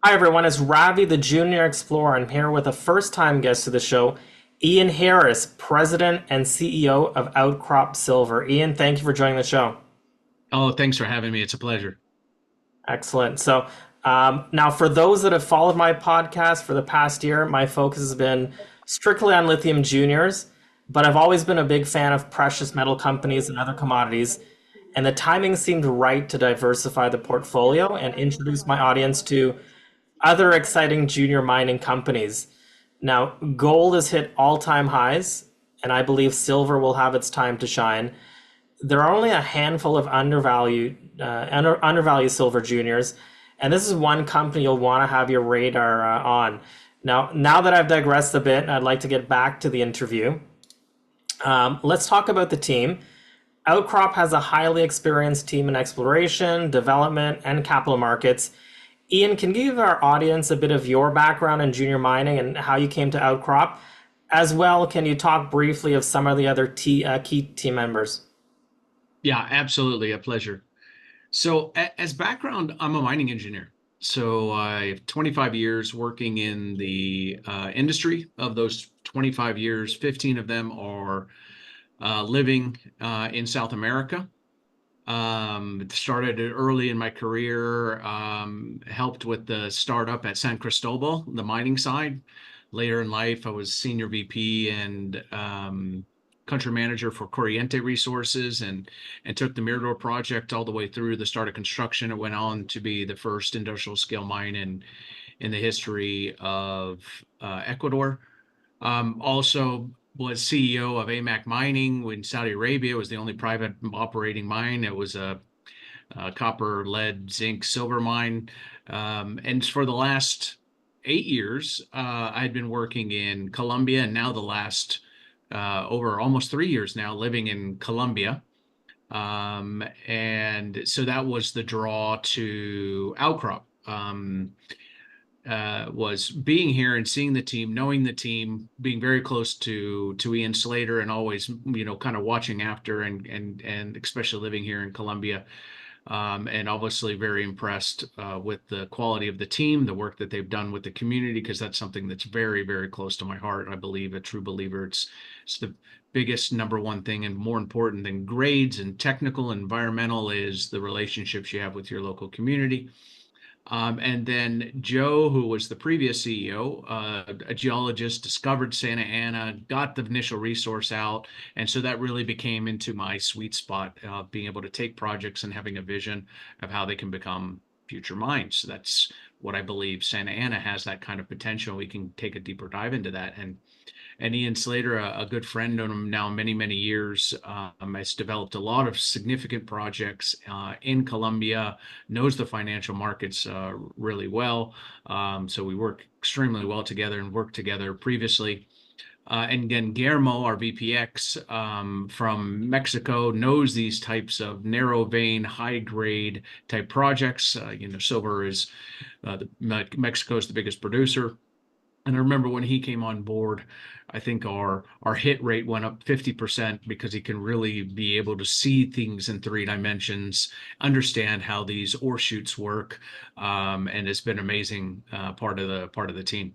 Hi everyone, it's Ravi, the Junior Explorer. I'm here with a first-time guest to the show, Ian Harris, President and CEO of Outcrop Silver. Ian, thank you for joining the show. Oh, thanks for having me. It's a pleasure. Excellent. Now for those that have followed my podcast for the past year, my focus has been strictly on lithium juniors, but I've always been a big fan of precious metal companies and other commodities, and the timing seemed right to diversify the portfolio and introduce my audience to other exciting junior mining companies. Now, gold has hit all-time highs, and I believe silver will have its time to shine. There are only a handful of undervalued silver juniors, and this is one company you'll want to have your radar on. Now that I've digressed a bit, I'd like to get back to the interview. Let's talk about the team. Outcrop has a highly experienced team in exploration, development, and capital markets. Ian, can you give our audience a bit of your background in junior mining and how you came to Outcrop? As well, can you talk briefly of some of the other key team members? Yeah, absolutely. A pleasure. So, as background, I'm a mining engineer. So, I have 25 years working in the industry. Of those 25 years, 15 of them are living in South America. Started early in my career, helped with the startup at San Cristobal, the mining side. Later in life, I was senior VP and country manager for Corriente Resources and took the Mirador project all the way through the start of construction. It went on to be the first industrial scale mine in the history of Ecuador. Also was CEO of AMAC Mining in Saudi Arabia. It was the only private operating mine. It was a copper, lead, zinc, silver mine. And for the last 8 years, I'd been working in Colombia, and now the last over almost 3 years now living in Colombia. And so that was the draw to Outcrop. Was being here and seeing the team, knowing the team, being very close to Ian Slater, and always kind of watching after and especially living here in Colombia, and obviously very impressed with the quality of the team, the work that they've done with the community, because that's something that's very, very close to my heart. I believe, a true believer. It's the biggest number one thing, and more important than grades and technical and environmental is the relationships you have with your local community. And then Joe, who was the previous CEO, a geologist, discovered Santa Ana, got the initial resource out. And so that really became into my sweet spot, being able to take projects and having a vision of how they can become future mines. That's what I believe. Santa Ana has that kind of potential. We can take a deeper dive into that. And Ian Slater, a good friend, known him now many, many years, has developed a lot of significant projects in Colombia, knows the financial markets really well. So we work extremely well together and worked together previously. And then Guillermo, our VPX from Mexico, knows these types of narrow vein, high grade type projects. Silver is Mexico is the biggest producer. And I remember when he came on board, I think our hit rate went up 50% because he can really be able to see things in 3 dimensions, understand how these ore shoots work, and it's been amazing part of the team.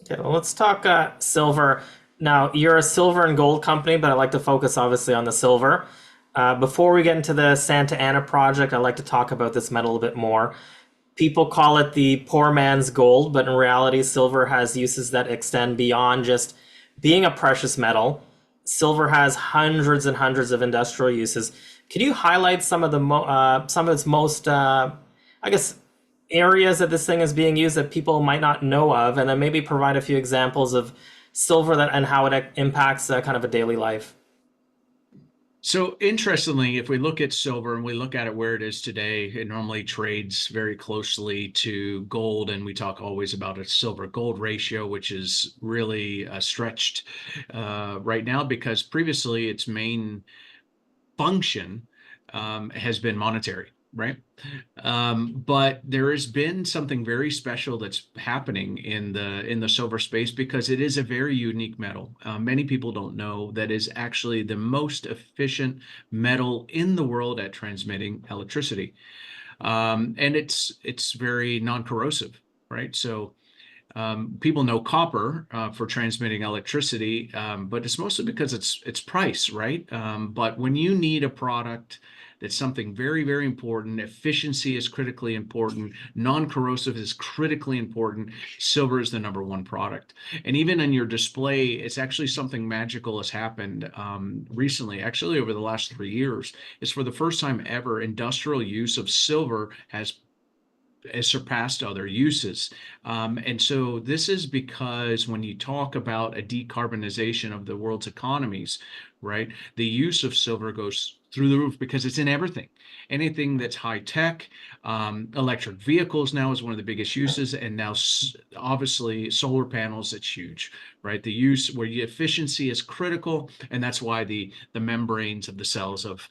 Okay, well, let's talk silver. Now, you're a silver and gold company, but I'd like to focus obviously on the silver. Before we get into the Santa Ana project, I'd like to talk about this metal a bit more. People call it the poor man's gold, but in reality, silver has uses that extend beyond just being a precious metal. Silver has hundreds and hundreds of industrial uses. Can you highlight some of its most, I guess, areas that this thing is being used that people might not know of, and then maybe provide a few examples of silver that and how it impacts kind of a daily life? So interestingly, if we look at silver and we look at it where it is today, it normally trades very closely to gold. And we talk always about a silver gold ratio, which is really stretched right now because previously its main function has been monetary, right? But there has been something very special that's happening in the silver space because it is a very unique metal. Many people don't know that is actually the most efficient metal in the world at transmitting electricity. And it's very non-corrosive, right? So people know copper for transmitting electricity, but it's mostly because it's price, right? But when you need a product that's something very, very important, efficiency is critically important, non-corrosive is critically important, silver is the number one product. And even in your display, it's actually something magical has happened recently, actually over the last 3 years. It's for the first time ever, industrial use of silver has surpassed other uses. And so this is because when you talk about a decarbonization of the world's economies, right, the use of silver goes through the roof because it's in everything. Anything that's high tech, electric vehicles now is one of the biggest uses, and now obviously solar panels, it's huge, right? The use where the efficiency is critical, and that's why the membranes of the cells of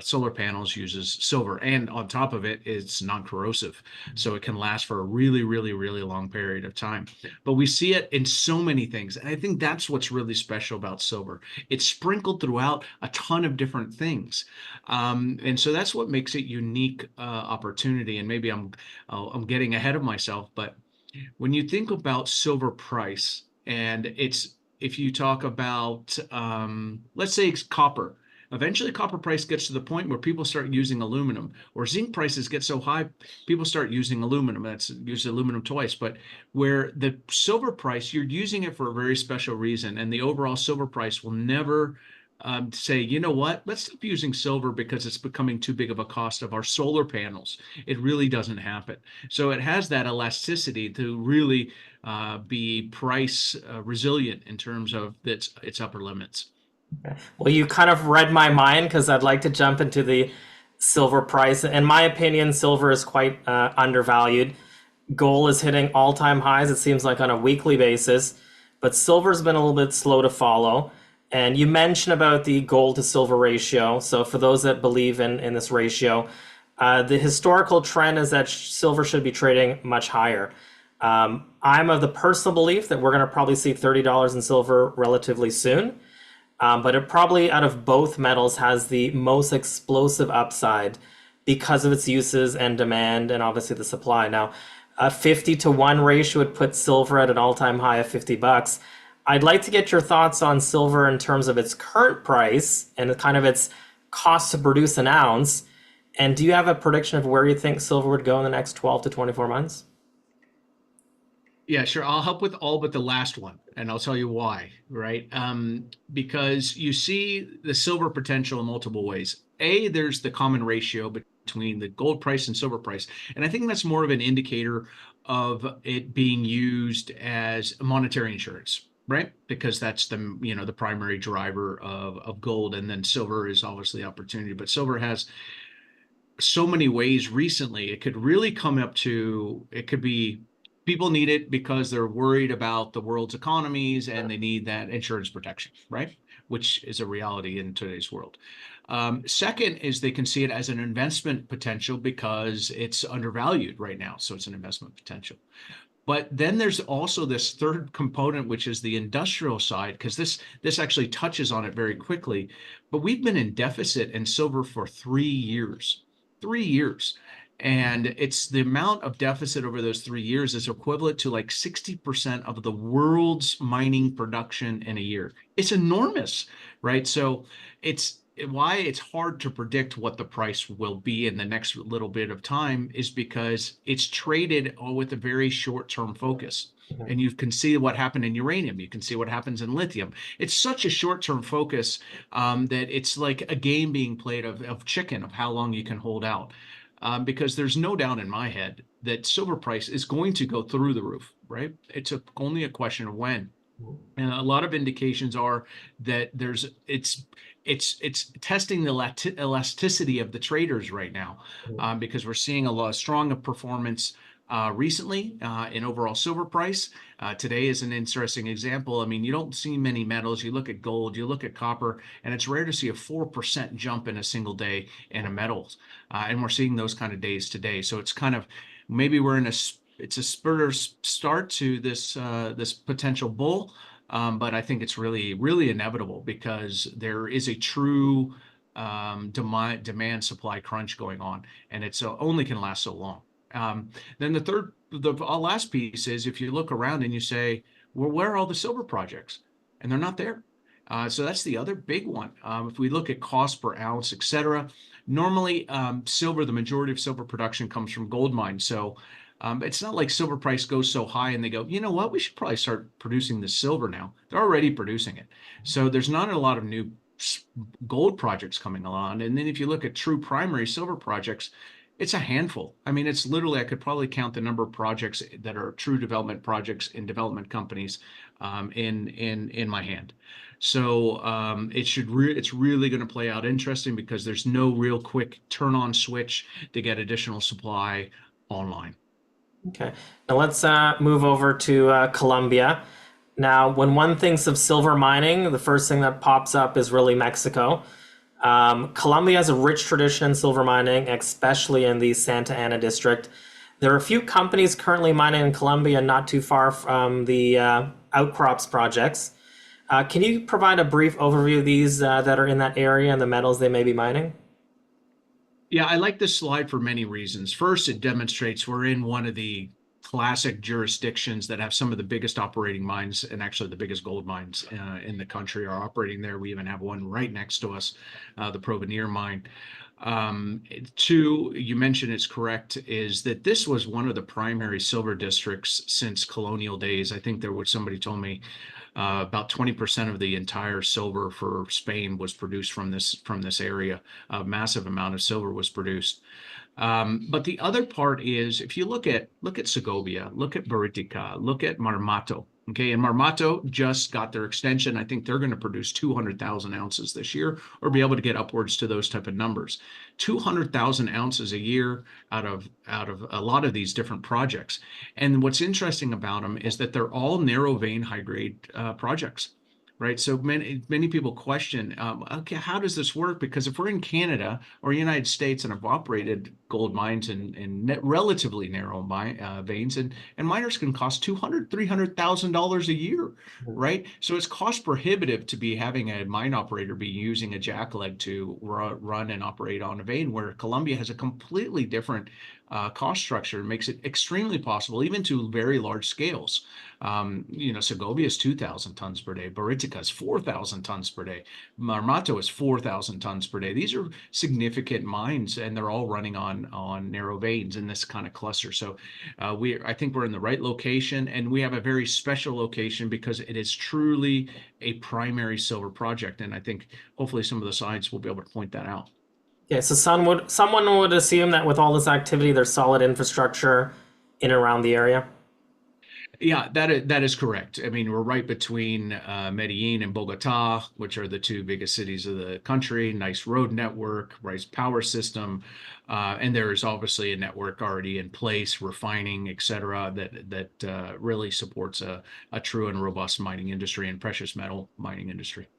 solar panels uses silver, and on top of it, it's non-corrosive, so it can last for a really, really, really long period of time. But we see it in so many things, and I think that's what's really special about silver. It's sprinkled throughout a ton of different things, and so that's what makes it unique opportunity. And maybe I'm getting ahead of myself, but when you think about silver price, and it's if you talk about let's say it's copper, eventually copper price gets to the point where people start using aluminum, or zinc prices get so high people start using aluminum. That's use aluminum twice. But where the silver price, you're using it for a very special reason, and the overall silver price will never say, you know what, let's stop using silver because it's becoming too big of a cost of our solar panels. It really doesn't happen. So it has that elasticity to really be price resilient in terms of its upper limits. Well, you kind of read my mind because I'd like to jump into the silver price. In my opinion, silver is quite undervalued. Gold is hitting all-time highs, it seems like, on a weekly basis, but silver's been a little bit slow to follow. And you mentioned about the gold to silver ratio. So for those that believe in this ratio, the historical trend is that silver should be trading much higher. I'm of the personal belief that we're going to probably see $30 in silver relatively soon. But it probably, out of both metals, has the most explosive upside because of its uses and demand, and obviously the supply. Now, a 50-to-1 ratio would put silver at an all-time high of $50. I'd like to get your thoughts on silver in terms of its current price and kind of its cost to produce an ounce. And do you have a prediction of where you think silver would go in the next 12 to 24 months? Yeah, sure. I'll help with all but the last one, and I'll tell you why, right? Because you see the silver potential in multiple ways. There's the common ratio between the gold price and silver price, and I think that's more of an indicator of it being used as monetary insurance, right? Because that's the primary driver of gold, and then silver is obviously opportunity. But silver has so many ways recently. It could really come up to, it could be people need it because they're worried about the world's economies and they need that insurance protection, right? Which is a reality in today's world. Second is they can see it as an investment potential because it's undervalued right now. So it's an investment potential. But then there's also this third component, which is the industrial side, because this actually touches on it very quickly. But we've been in deficit in silver for 3 years. 3 years. And it's the amount of deficit over those 3 years is equivalent to like 60% of the world's mining production in a year. It's enormous, right? So it's why it's hard to predict what the price will be in the next little bit of time is because it's traded with a very short-term focus. And you can see what happened in uranium. You can see what happens in lithium. It's such a short-term focus that it's like a game being played of chicken, of how long you can hold out. Because there's no doubt in my head that silver price is going to go through the roof, right? It's only a question of when. And a lot of indications are that it's testing the elasticity of the traders right now, because we're seeing a lot of strong performance recently in overall silver price. Today is an interesting example. I mean, you don't see many metals. You look at gold, you look at copper, and it's rare to see a 4% jump in a single day in a metals. And we're seeing those kind of days today. So it's kind of, maybe we're in it's a spurter start to this potential bull. But I think it's really, really inevitable because there is a true demand supply crunch going on, and it's only can last so long. Then the last piece is if you look around and you say, well, where are all the silver projects? And they're not there. So that's the other big one. If we look at cost per ounce, et cetera, normally silver, the majority of silver production comes from gold mines. So it's not like silver price goes so high and they go, you know what, we should probably start producing the silver now. They're already producing it. So there's not a lot of new gold projects coming along. And then if you look at true primary silver projects, it's a handful. I mean, it's literally, I could probably count the number of projects that are true development projects in development companies in my hand. So it's really going to play out interesting because there's no real quick turn on switch to get additional supply online. Okay, now let's move over to Colombia. Now, when one thinks of silver mining, the first thing that pops up is really Mexico. Colombia has a rich tradition in silver mining, especially in the Santa Ana district. There are a few companies currently mining in Colombia, not too far from the Outcrops projects. Can you provide a brief overview of these that are in that area and the metals they may be mining? Yeah, I like this slide for many reasons. First, it demonstrates we're in one of the classic jurisdictions that have some of the biggest operating mines, and actually the biggest gold mines in the country are operating there. We even have one right next to us, the Provenir mine. Two, you mentioned it's correct, is that this was one of the primary silver districts since colonial days. I think somebody told me about 20% of the entire silver for Spain was produced from this area. A massive amount of silver was produced. But the other part is if you look at Segovia, look at Baritica, look at Marmato. Okay, and Marmato just got their extension. I think they're going to produce 200,000 ounces this year, or be able to get upwards to those type of numbers. 200,000 ounces a year out of a lot of these different projects. And what's interesting about them is that they're all narrow vein, high grade projects. Right. So many people question, okay, how does this work? Because if we're in Canada or United States and have operated gold mines in relatively narrow veins, and miners can cost $200,000-$300,000 a year. Right. So it's cost prohibitive to be having a mine operator be using a jackleg to run and operate on a vein, where Colombia has a completely different cost structure. Makes it extremely possible, even to very large scales. Segovia is 2,000 tons per day. Baritica is 4,000 tons per day. Marmato is 4,000 tons per day. These are significant mines, and they're all running on narrow veins in this kind of cluster. So I think we're in the right location, and we have a very special location because it is truly a primary silver project. And I think hopefully some of the slides will be able to point that out. Okay, so someone would assume that with all this activity, there's solid infrastructure in and around the area. Yeah, that is correct. I mean, we're right between Medellin and Bogota, which are the two biggest cities of the country. Nice road network, nice power system, and there is obviously a network already in place, refining, et cetera, that really supports a true and robust mining industry and precious metal mining industry.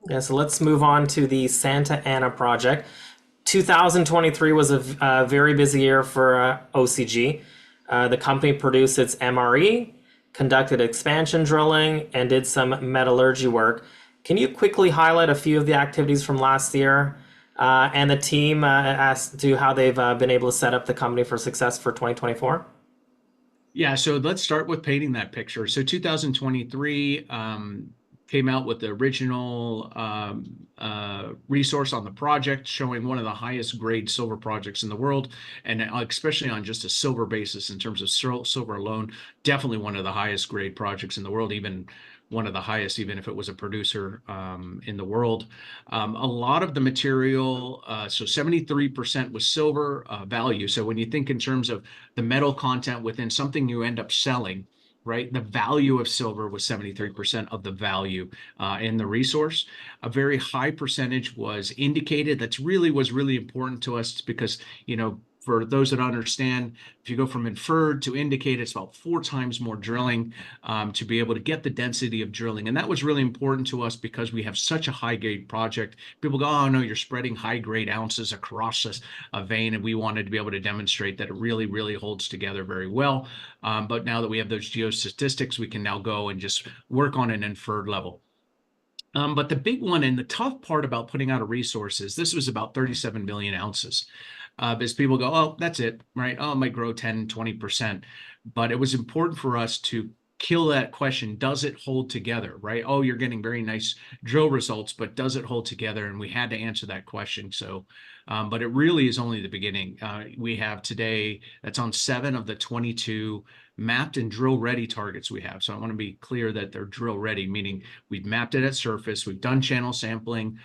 Yeah, so let's move on to the Santa Ana project. 2023 was a very busy year for OCG. The company produced its MRE, conducted expansion drilling, and did some metallurgy work. Can you quickly highlight a few of the activities from last year and the team as to how they've been able to set up the company for success for 2024? Yeah, so let's start with painting that picture. So 2023 came out with the original resource on the project, showing one of the highest grade silver projects in the world, and especially on just a silver basis in terms of silver alone, definitely one of the highest grade projects in the world, even one of the highest, even if it was a producer in the world. A lot of the material, so 73% was silver value. So when you think in terms of the metal content within something you end up selling, right? The value of silver was 73% of the value in the resource. A very high percentage was indicated. That was really important to us because, for those that understand, if you go from inferred to indicated, it's about 4 times more drilling to be able to get the density of drilling. And that was really important to us because we have such a high grade project. People go, oh no, you're spreading high grade ounces across a vein. And we wanted to be able to demonstrate that it really, really holds together very well. But now that we have those geostatistics, we can now go and just work on an inferred level. But the big one and the tough part about putting out a resource is this was about 37 million ounces. As people go, oh, that's it, right? Oh, it might grow 10, 20%. But it was important for us to kill that question. Does it hold together, right? Oh, you're getting very nice drill results, but does it hold together? And we had to answer that question. So, but it really is only the beginning. We have today, that's on 7 of the 22 mapped and drill ready targets we have. So I want to be clear that they're drill ready, meaning we've mapped it at surface, we've done channel sampling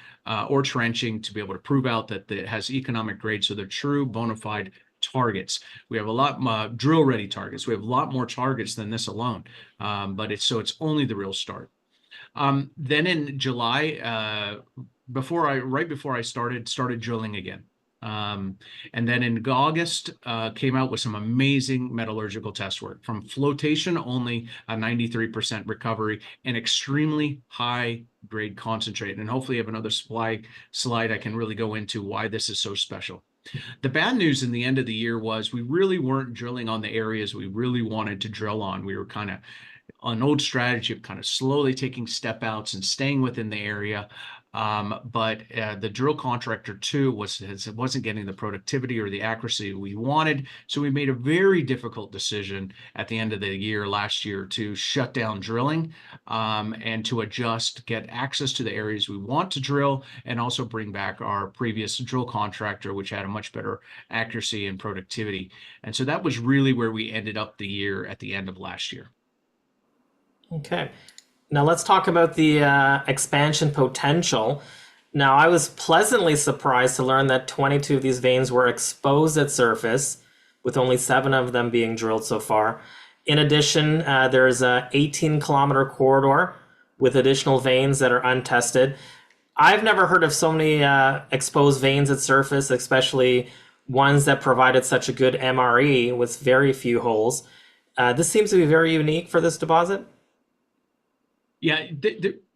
or trenching to be able to prove out that it has economic grade. So they're true bona fide targets. We have a lot more drill ready targets. We have a lot more targets than this alone. But it's only the real start. Then in July, right before I started drilling again. And then in August, came out with some amazing metallurgical test work from flotation, only a 93% recovery and extremely high grade concentrate. And hopefully I have another slide I can really go into why this is so special. The bad news in the end of the year was we really weren't drilling on the areas we really wanted to drill on. We were kind of an old strategy of kind of slowly taking step outs and staying within the area. But the drill contractor too wasn't getting the productivity or the accuracy we wanted. So we made a very difficult decision at the end of the year last year to shut down drilling and to get access to the areas we want to drill, and also bring back our previous drill contractor, which had a much better accuracy and productivity. And so that was really where we ended up the year at the end of last year. Okay. Now let's talk about the expansion potential. Now, I was pleasantly surprised to learn that 22 of these veins were exposed at surface, with only 7 of them being drilled so far. In addition, there's a 18-kilometer corridor with additional veins that are untested. I've never heard of so many exposed veins at surface, especially ones that provided such a good MRE with very few holes. This seems to be very unique for this deposit. Yeah,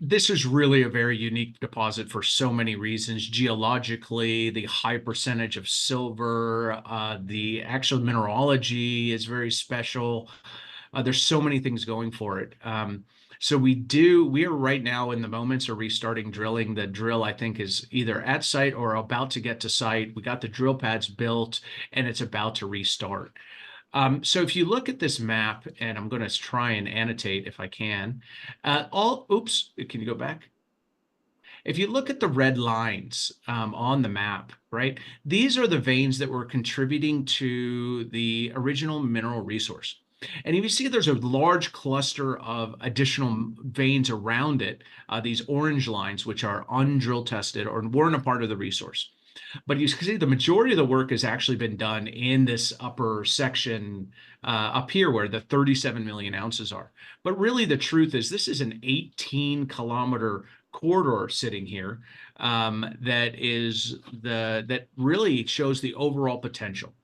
this is really a very unique deposit for so many reasons. Geologically, the high percentage of silver, the actual mineralogy is very special. There's so many things going for it. So we are right now in the moments of restarting drilling. The drill, I think, is either at site or about to get to site. We got the drill pads built and it's about to restart. So if you look at this map, and I'm going to try and annotate if I can, oops, can you go back? If you look at the red lines on the map, right, these are the veins that were contributing to the original mineral resource. And if you see there's a large cluster of additional veins around it, these orange lines, which are undrill tested or weren't a part of the resource. But you can see the majority of the work has actually been done in this upper section up here where the 37 million ounces are. But really the truth is this is an 18-kilometer corridor sitting here that really shows the overall potential.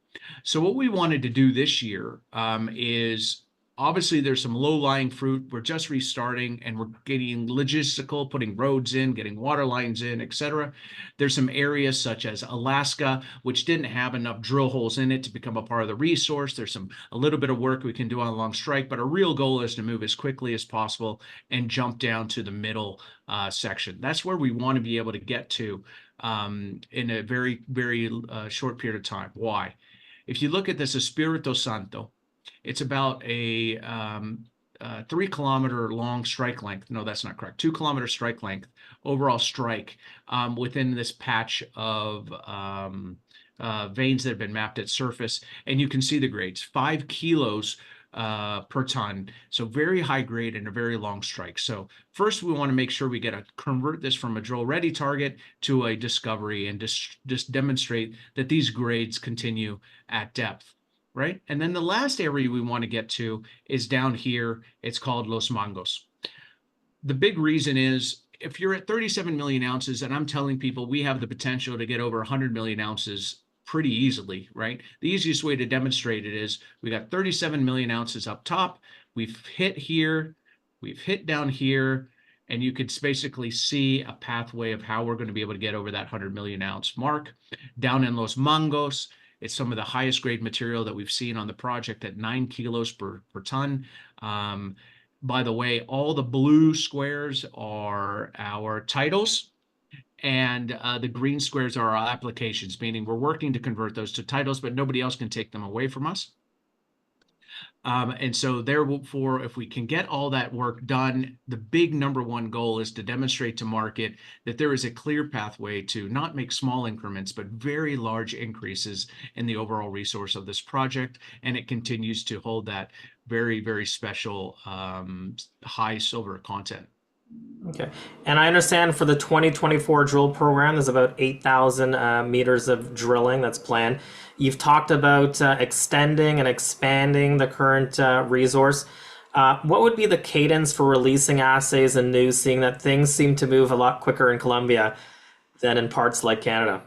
So what we wanted to do this year is obviously there's some low-lying fruit. We're just restarting and we're getting logistical, putting roads in, getting water lines in, etc. There's some areas such as Alaska, which didn't have enough drill holes in it to become a part of the resource. There's a little bit of work we can do on along strike, but our real goal is to move as quickly as possible and jump down to the middle section. That's where we want to be able to get to in a very, very short period of time. Why? If you look at this Espirito Santo, it's about a 3-kilometer long strike length. No, that's not correct. 2-kilometer strike length, overall strike within this patch of veins that have been mapped at surface. And you can see the grades, 5 kilos per ton. So very high grade and a very long strike. So first we want to make sure we convert this from a drill ready target to a discovery and just demonstrate that these grades continue at depth. Right? And then the last area we want to get to is down here. It's called Los Mangos. The big reason is if you're at 37 million ounces, and I'm telling people we have the potential to get over 100 million ounces pretty easily, right? The easiest way to demonstrate it is we got 37 million ounces up top. We've hit here, we've hit down here, and you could basically see a pathway of how we're going to be able to get over that 100 million ounce mark. Down in Los Mangos, it's some of the highest grade material that we've seen on the project at 9 kilos per ton. By the way, all the blue squares are our titles, and the green squares are our applications, meaning we're working to convert those to titles, but nobody else can take them away from us. And so therefore, if we can get all that work done, the big number one goal is to demonstrate to market that there is a clear pathway to not make small increments, but very large increases in the overall resource of this project. And it continues to hold that very, very special high silver content. Okay. And I understand for the 2024 drill program, there's about 8,000 meters of drilling that's planned. You've talked about extending and expanding the current resource. What would be the cadence for releasing assays and news, seeing that things seem to move a lot quicker in Colombia than in parts like Canada?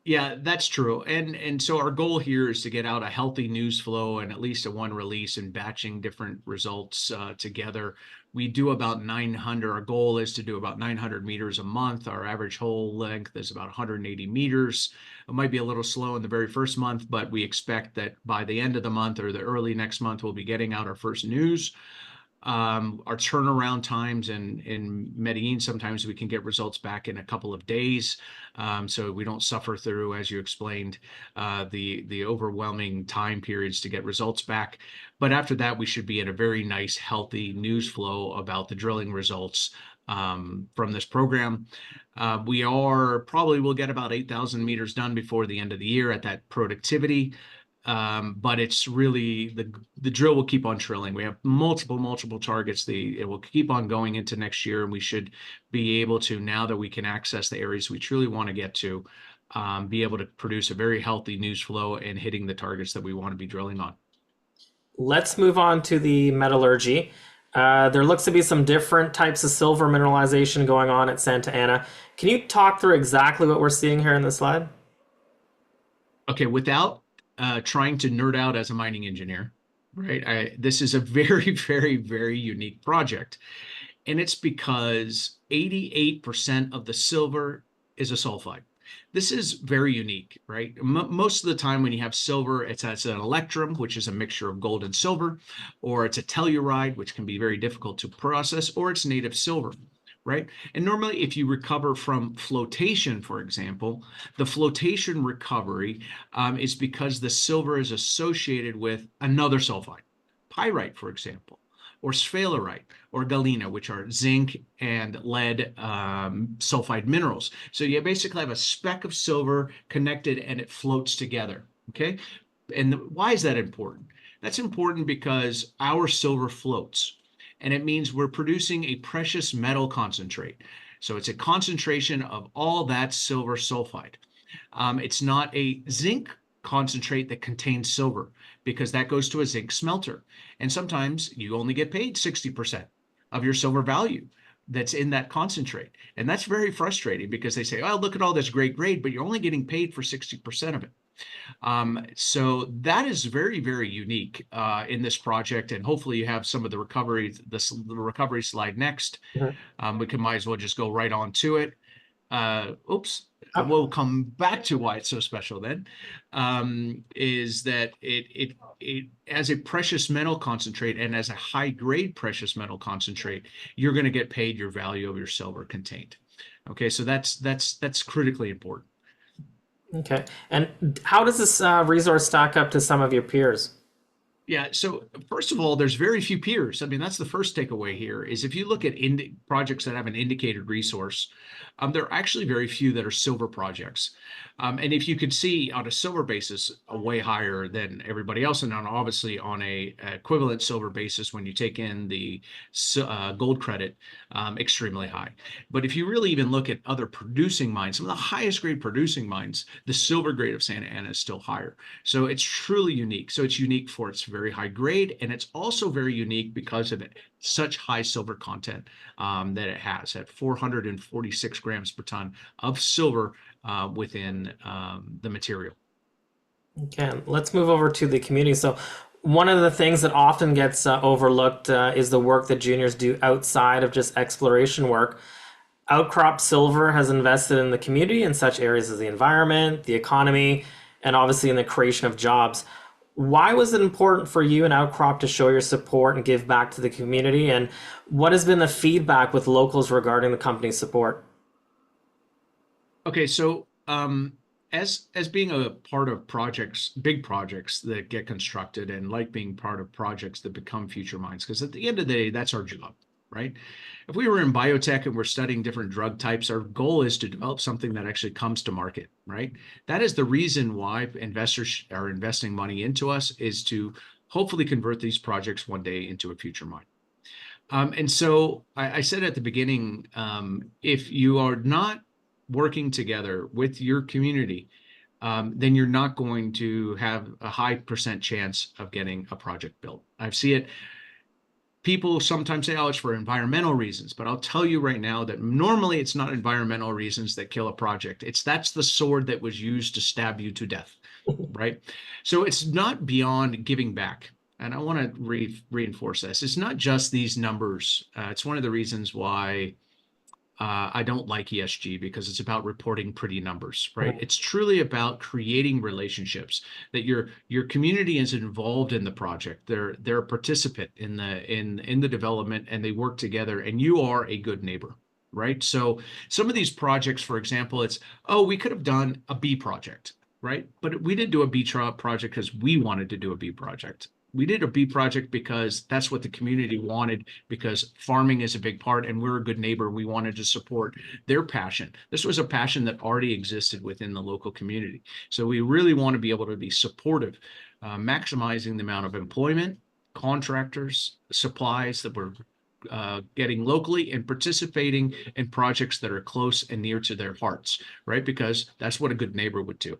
Yeah, that's true. And so our goal here is to get out a healthy news flow and at least a one release and batching different results together. We do about 900. Our goal is to do about 900 meters a month. Our average hole length is about 180 meters. It might be a little slow in the very first month, but we expect that by the end of the month or the early next month, we'll be getting out our first news. Our turnaround times in Medellin, sometimes we can get results back in a couple of days. So we don't suffer through, as you explained, the overwhelming time periods to get results back. But after that, we should be in a very nice, healthy news flow about the drilling results from this program. We will get about 8,000 meters done before the end of the year at that productivity. But it's really the drill will keep on drilling. We have multiple targets. It will keep on going into next year, and we should be able to, now that we can access the areas we truly want to get to, be able to produce a very healthy news flow and hitting the targets that we want to be drilling on. Let's move on to the metallurgy. There looks to be some different types of silver mineralization going on at Santa Ana. Can you talk through exactly what we're seeing here in the slide? Okay, without trying to nerd out as a mining engineer, right? This is a very, very, very unique project. And it's because 88% of the silver is a sulfide. This is very unique, right? Most of the time when you have silver, it's as an electrum, which is a mixture of gold and silver, or it's a telluride, which can be very difficult to process, or it's native silver. Right? And normally, if you recover from flotation, for example, the flotation recovery is because the silver is associated with another sulfide, pyrite, for example, or sphalerite, or galena, which are zinc and lead sulfide minerals. So you basically have a speck of silver connected and it floats together. Okay? And why is that important? That's important because our silver floats. And it means we're producing a precious metal concentrate. So it's a concentration of all that silver sulfide. It's not a zinc concentrate that contains silver because that goes to a zinc smelter. And sometimes you only get paid 60% of your silver value that's in that concentrate. And that's very frustrating because they say, oh, look at all this great grade, but you're only getting paid for 60% of it. So that is very, very unique in this project, and hopefully you have some of the recovery, the recovery slide next. We might as well just go right on to it. We'll come back to why it's so special then, is that it as a precious metal concentrate and as a high grade precious metal concentrate, you're going to get paid your value of your silver contained. Okay, so that's critically important. Okay. And how does this resource stack up to some of your peers? Yeah, so first of all, there's very few peers. I mean, that's the first takeaway here is if you look at projects that have an indicated resource, there are actually very few that are silver projects. And if you could see on a silver basis, way higher than everybody else, and obviously on a equivalent silver basis when you take in the gold credit, extremely high. But if you really even look at other producing mines, some of the highest grade producing mines, the silver grade of Santa Ana is still higher. So it's truly unique. So it's unique for its very high grade, and it's also very unique because of such high silver content that it has at 446 grams per ton of silver within the material. Okay, let's move over to the community. So one of the things that often gets overlooked is the work that juniors do outside of just exploration work. Outcrop Silver has invested in the community in such areas as the environment, the economy, and obviously in the creation of jobs. Why was it important for you and Outcrop to show your support and give back to the community? And what has been the feedback with locals regarding the company's support? Okay, so as being a part of projects, big projects that get constructed, and like being part of projects that become future mines, because at the end of the day, that's our job, right? If we were in biotech and we're studying different drug types, our goal is to develop something that actually comes to market, right? That is the reason why investors are investing money into us, is to hopefully convert these projects one day into a future mine. And so I said at the beginning, if you are not working together with your community, then you're not going to have a high percent chance of getting a project built. I see it. People sometimes say, oh, it's for environmental reasons, but I'll tell you right now that normally it's not environmental reasons that kill a project. That's the sword that was used to stab you to death, right? So it's not beyond giving back. And I want to reinforce this. It's not just these numbers. It's one of the reasons why I don't like ESG, because it's about reporting pretty numbers, right? It's truly about creating relationships, that your community is involved in the project. They're a participant in the development, and they work together, and you are a good neighbor, right? So some of these projects, for example, it's, oh, we could have done a B project, right? But we didn't do a B project because we wanted to do a B project. We did a B project because that's what the community wanted, because farming is a big part and we're a good neighbor. We wanted to support their passion. This was a passion that already existed within the local community. So we really want to be able to be supportive, maximizing the amount of employment, contractors, supplies that we're getting locally, and participating in projects that are close and near to their hearts, right? Because that's what a good neighbor would do.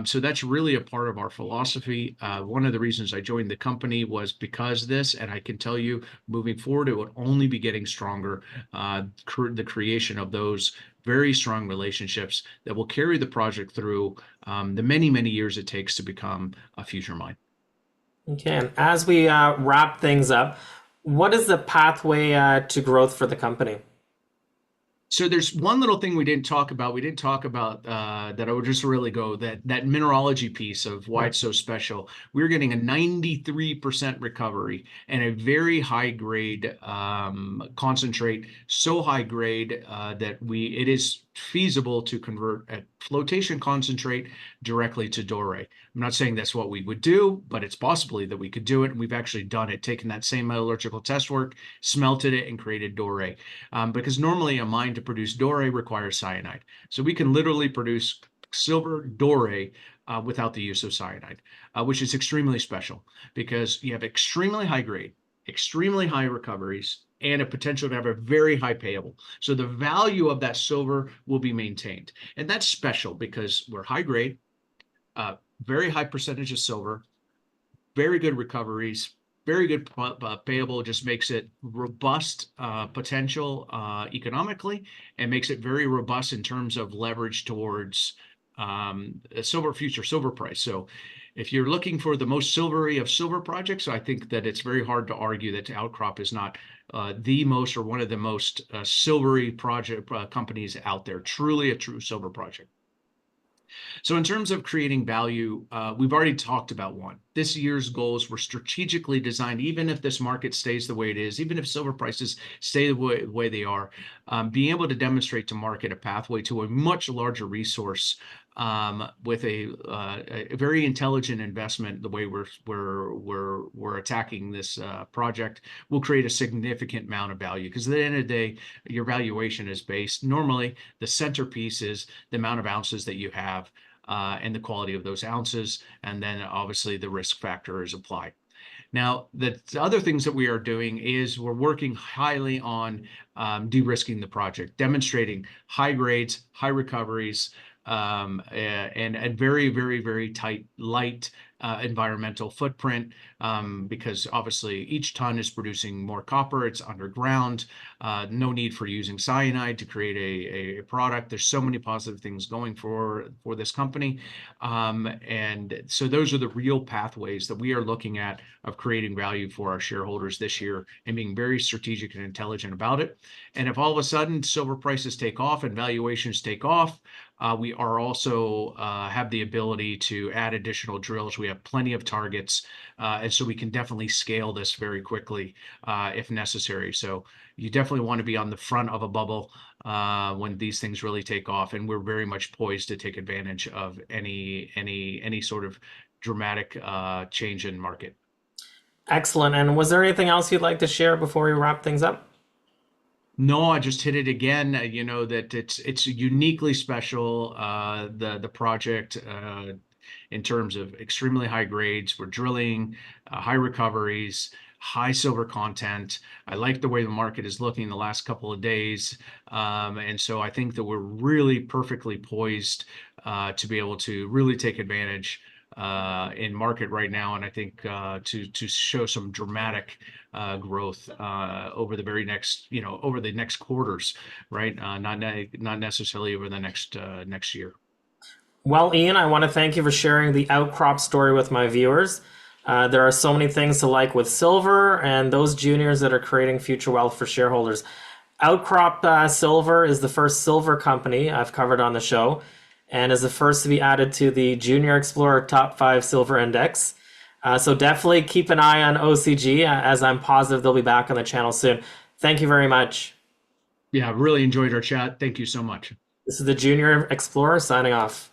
So that's really a part of our philosophy. One of the reasons I joined the company was because of this, and I can tell you moving forward, it would only be getting stronger. The creation of those very strong relationships that will carry the project through the many, many years it takes to become a future mine. Okay, and as we wrap things up, what is the pathway to growth for the company? So there's one little thing we didn't talk about. We didn't talk about that I would just really go, that mineralogy piece of why it's so special. We're getting a 93% recovery and a very high grade concentrate, so high grade that it is feasible to convert a flotation concentrate directly to doré. I'm not saying that's what we would do, but it's possibly that we could do it. And we've actually done it, taken that same metallurgical test work, smelted it, and created doré. Because normally a mine to produce doré requires cyanide. So we can literally produce silver doré without the use of cyanide, which is extremely special, because you have extremely high grade, extremely high recoveries, and a potential to have a very high payable. So the value of that silver will be maintained. And that's special because we're high grade, very high percentage of silver, very good recoveries, very good payable. Just makes it robust potential economically, and makes it very robust in terms of leverage towards a future silver price. So if you're looking for the most silvery of silver projects, I think that it's very hard to argue that Outcrop is not the most, or one of the most silvery project companies out there. Truly a true silver project. So in terms of creating value, we've already talked about one. This year's goals were strategically designed, even if this market stays the way it is, even if silver prices stay the way they are, being able to demonstrate to market a pathway to a much larger resource with a very intelligent investment. The way we're attacking this project will create a significant amount of value, because at the end of the day, your valuation is based, normally the centerpiece is the amount of ounces that you have and the quality of those ounces, and then obviously the risk factor is applied. Now, the other things that we are doing is we're working highly on de-risking the project, demonstrating high grades, high recoveries, and very, very, very light environmental footprint, because obviously each ton is producing more copper. It's underground. No need for using cyanide to create a product. There's so many positive things going for this company, and so those are the real pathways that we are looking at of creating value for our shareholders this year, and being very strategic and intelligent about it. And if all of a sudden silver prices take off and valuations take off, we are also have the ability to add additional drills. We We have plenty of targets, and so we can definitely scale this very quickly if necessary. So you definitely want to be on the front of a bubble when these things really take off, and we're very much poised to take advantage of any sort of dramatic change in market. Excellent. And was there anything else you'd like to share before we wrap things up? No, I just hit it again. That it's uniquely special. The project in terms of extremely high grades. We're drilling high recoveries, high silver content. I like the way the market is looking the last couple of days, and so I think that we're really perfectly poised to be able to really take advantage in market right now, and I think to show some dramatic growth over the very next, over the next quarters, right? Not necessarily over the next year. Well, Ian, I want to thank you for sharing the Outcrop story with my viewers. There are so many things to like with silver and those juniors that are creating future wealth for shareholders. Outcrop Silver is the first silver company I've covered on the show and is the first to be added to the Junior Explorer Top 5 Silver Index. So definitely keep an eye on OCG, as I'm positive they'll be back on the channel soon. Thank you very much. Yeah, really enjoyed our chat. Thank you so much. This is the Junior Explorer signing off.